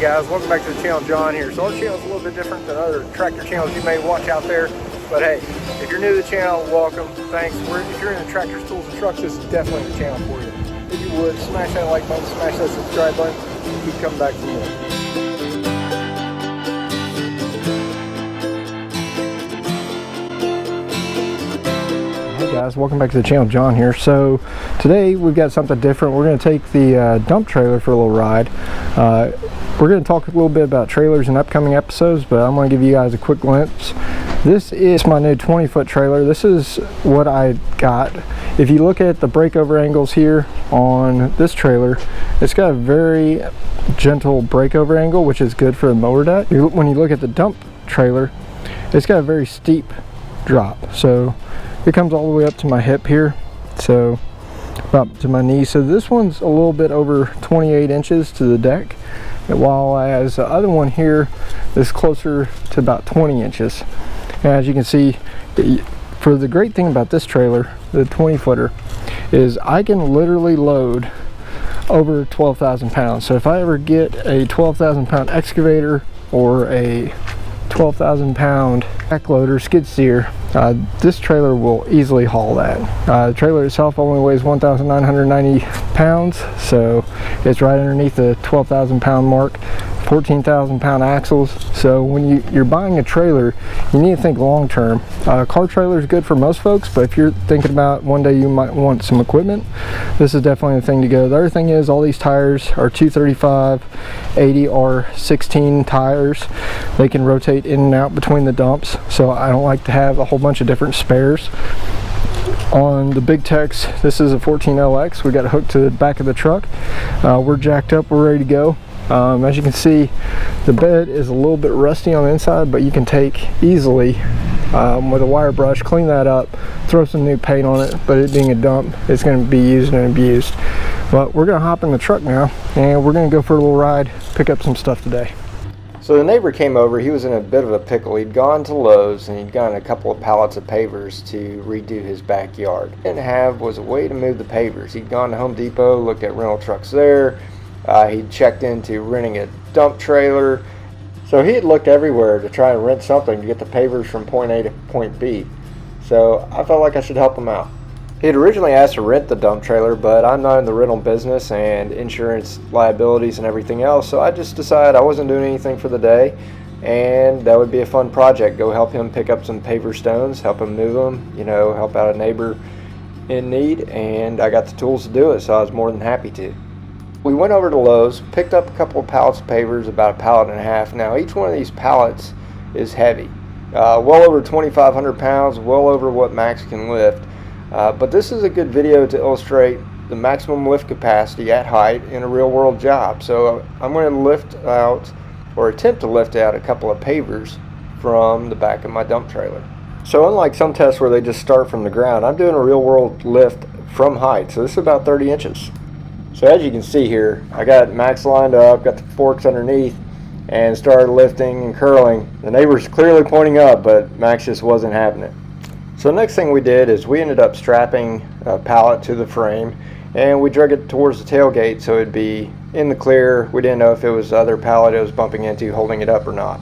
guys, welcome back to the channel. John here. So our channel is a little bit different than other tractor channels you may watch out there, but hey, if you're new to the channel, welcome, thanks. If you're into tractors, tools, and trucks, this is definitely the channel for you. If you would, smash that like button, smash that subscribe button, and keep coming back for more. Guys, welcome back to the channel. John here. So today we've got something different. We're going to take the dump trailer for a little ride. We're going to talk a little bit about trailers in upcoming episodes, but I'm going to give you guys a quick glimpse. This is my new 20-foot trailer. This is what I got. If you look at the breakover angles here on this trailer, it's got a very gentle breakover angle, which is good for the mower deck. When you look at the dump trailer, it's got a very steep drop. So it comes all the way up to my hip here, so about to my knee. So this one's a little bit over 28 inches to the deck, while as the other one here is closer to about 20 inches. And as you can see, for the great thing about this trailer, the 20-footer, is I can literally load over 12,000 pounds. So if I ever get a 12,000 pound excavator or a 12,000 pound back loader skid steer, this trailer will easily haul that. The trailer itself only weighs 1,990 pounds, so it's right underneath the 12,000 pound mark. 14,000 pound axles. So when you're buying a trailer, you need to think long term. Car trailer is good for most folks, but if you're thinking about one day you might want some equipment, this is definitely the thing to go. The other thing is all these tires are 235 80 R16 tires. They can rotate in and out between the dumps, so I don't like to have a whole bunch of different spares. On the Big Tex, this is a 14LX. We got it hooked to the back of the truck. We're jacked up, we're ready to go. As you can see, the bed is a little bit rusty on the inside, but you can take easily with a wire brush, clean that up, throw some new paint on it. But it being a dump, it's going to be used and abused. But we're going to hop in the truck now, and we're going to go for a little ride, pick up some stuff today. So the neighbor came over. He was in a bit of a pickle. He'd gone to Lowe's and he'd gotten a couple of pallets of pavers to redo his backyard. What he didn't have was a way to move the pavers. He'd gone to Home Depot, looked at rental trucks there. He checked into renting a dump trailer. So he had looked everywhere to try and rent something to get the pavers from point A to point B. So I felt like I should help him out. He had originally asked to rent the dump trailer, but I'm not in the rental business and insurance liabilities and everything else. So I just decided I wasn't doing anything for the day, and that would be a fun project. Go help him pick up some paver stones, help him move them, you know, help out a neighbor in need. And I got the tools to do it, so I was more than happy to. We went over to Lowe's, picked up a couple of pallets of pavers, about a pallet and a half. Now each one of these pallets is heavy, well over 2,500 pounds, well over what Max can lift. But this is a good video to illustrate the maximum lift capacity at height in a real world job. So I'm going to lift out, or attempt to lift out, a couple of pavers from the back of my dump trailer. So unlike some tests where they just start from the ground, I'm doing a real world lift from height. So this is about 30 inches. So as you can see here, I got Max lined up, got the forks underneath, and started lifting and curling. The neighbor's clearly pointing up, but Max just wasn't having it. So the next thing we did is we ended up strapping a pallet to the frame, and we drug it towards the tailgate so it'd be in the clear. We didn't know if it was the other pallet it was bumping into holding it up or not.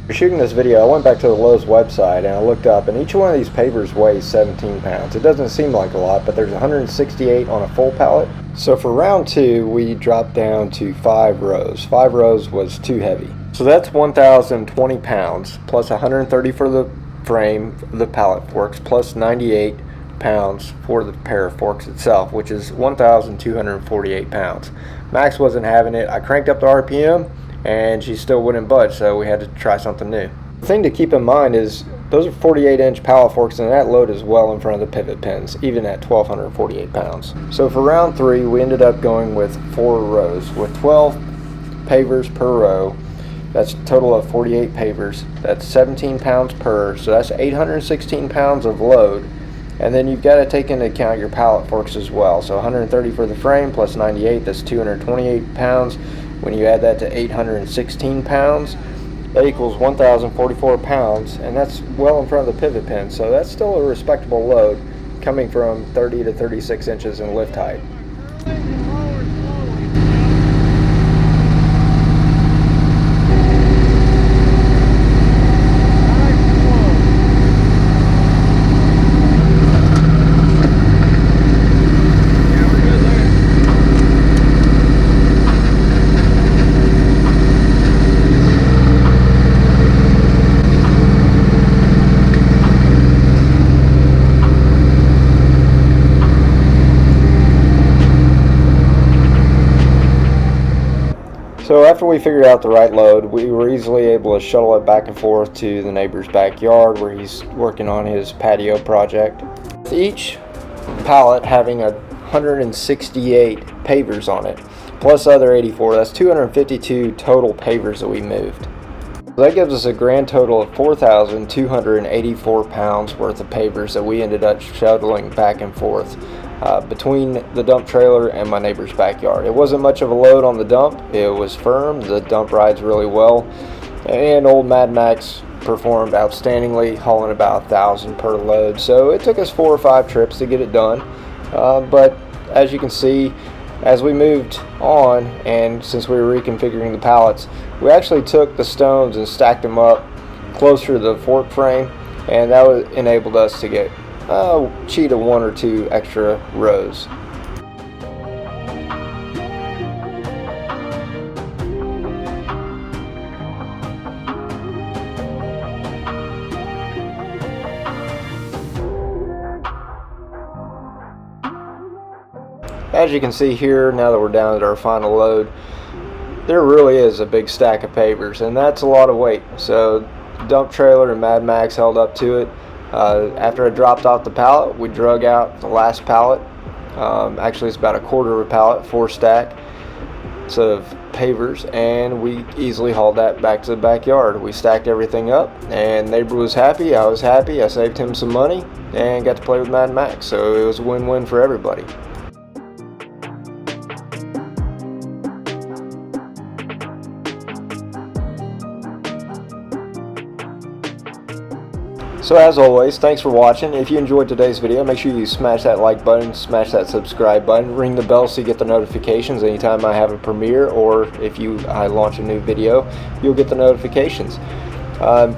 For shooting this video, I went back to the Lowe's website and I looked up, and each one of these pavers weighs 17 pounds. It doesn't seem like a lot, but there's 168 on a full pallet. So for round 2, we dropped down to 5 rows. 5 rows was too heavy. So that's 1,020 pounds, plus 130 for the frame, the pallet forks, plus 98 pounds for the pair of forks itself, which is 1,248 pounds. Max wasn't having it. I cranked up the RPM, and she still wouldn't budge, so we had to try something new. The thing to keep in mind is those are 48-inch pallet forks, and that load is well in front of the pivot pins, even at 1,248 pounds. So for round 3, we ended up going with 4 rows with 12 pavers per row. That's a total of 48 pavers. That's 17 pounds per, so that's 816 pounds of load. And then you've got to take into account your pallet forks as well. So 130 for the frame plus 98, that's 228 pounds. When you add that to 816 pounds, that equals 1,044 pounds, and that's well in front of the pivot pin. So that's still a respectable load coming from 30 to 36 inches in lift height. 1,000 So after we figured out the right load, we were easily able to shuttle it back and forth to the neighbor's backyard where he's working on his patio project. With each pallet having 168 pavers on it, plus other 84, that's 252 total pavers that we moved. So that gives us a grand total of 4,284 pounds worth of pavers that we ended up shuttling back and forth between the dump trailer and my neighbor's backyard. It wasn't much of a load on the dump. It was firm. The dump rides really well, and old Mad Max performed outstandingly, hauling about 1,000 per load. So it took us 4 or 5 trips to get it done, but as you can see, as we moved on, and since we were reconfiguring the pallets, we actually took the stones and stacked them up closer to the fork frame, and that enabled us to get cheat of 1 or 2 extra rows. As you can see here, now that we're down at our final load, there really is a big stack of pavers, and that's a lot of weight. So dump trailer and Mad Max held up to it. After I dropped off the pallet, we drug out the last pallet. Actually, it's about a quarter of a pallet, 4 stack of pavers, and we easily hauled that back to the backyard. We stacked everything up, and neighbor was happy, I was happy, I saved him some money, and got to play with Mad Max, so it was a win-win for everybody. So as always, thanks for watching. If you enjoyed today's video, make sure you smash that like button, smash that subscribe button, ring the bell so you get the notifications anytime I have a premiere, or if I launch a new video, you'll get the notifications.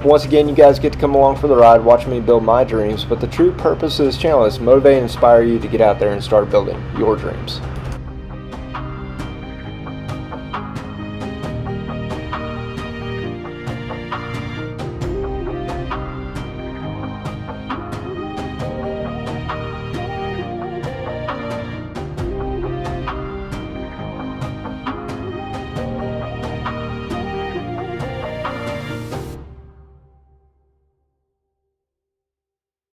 Once again, you guys get to come along for the ride, watch me build my dreams, but the true purpose of this channel is to motivate and inspire you to get out there and start building your dreams.